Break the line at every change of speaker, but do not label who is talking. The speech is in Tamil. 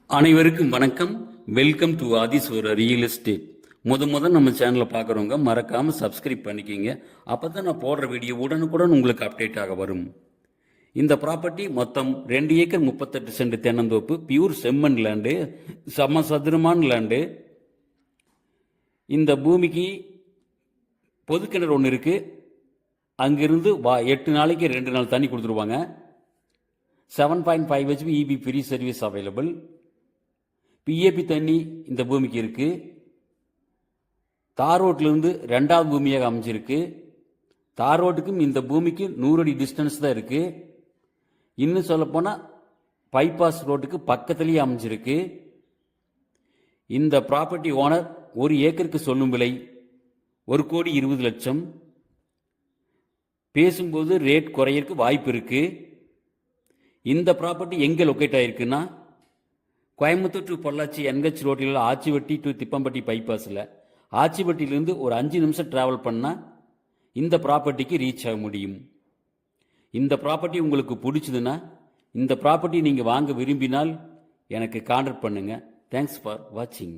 அனைவருக்கும் வணக்கம். Welcome to Adhiswarar real estate. நம்ம சேனலை பார்க்குறவங்க மறக்காமல் சப்ஸ்கிரைப் பண்ணிக்கிங்க. அப்போ தான் நான் போடுற வீடியோ உடனுக்குடன் உங்களுக்கு அப்டேட் ஆக வரும். இந்த ப்ராப்பர்ட்டி மொத்தம் 2 ஏக்கர் 38 சென்ட் தென்னந்தோப்பு, பியூர் செம்மண் லேண்டு, சதுரமான லேண்டு. இந்த பூமிக்கு பொது கிணறு ஒன்று இருக்குது. அங்கிருந்து 8 நாளைக்கு 2 நாள் தண்ணி கொடுத்துருவாங்க. 7.5 HP EB free service available. PAP தண்ணி இந்த பூமிக்கு இருக்கு. தார் ரோட்லேருந்து 2வது பூமியாக அமைஞ்சிருக்கு. தார் ரோட்டுக்கும் இந்த பூமிக்கு 100 அடி டிஸ்டன்ஸ் தான் இருக்கு. இன்னும் சொல்லப்போனால் பைபாஸ் ரோட்டுக்கு பக்கத்துலேயே அமைஞ்சிருக்கு. இந்த ப்ராப்பர்ட்டி ஓனர் 1 ஏக்கருக்கு சொல்லும் விலை 1,20,00,000. பேசும்போது ரேட் குறையிறதுக்கு வாய்ப்பு இருக்கு. இந்த ப்ராப்பர்ட்டி எங்கே லொக்கேட் ஆயிருக்குன்னா, கோயம்புத்தூர் டு பொள்ளாச்சி NH ரோட்டில் ஆச்சிவட்டி டு திப்பம்பட்டி பைபாஸில், ஆச்சிவட்டியிலிருந்து ஒரு 5 நிமிஷம் டிராவல் பண்ணால் இந்த ப்ராப்பர்ட்டிக்கு ரீச் ஆக முடியும். இந்த ப்ராப்பர்ட்டி உங்களுக்கு பிடிச்சதுன்னா, இந்த ப்ராப்பர்ட்டி நீங்கள் வாங்க விரும்பினால் எனக்கு கான்டாக்ட் பண்ணுங்கள். தேங்க்ஸ் ஃபார் வாட்சிங்.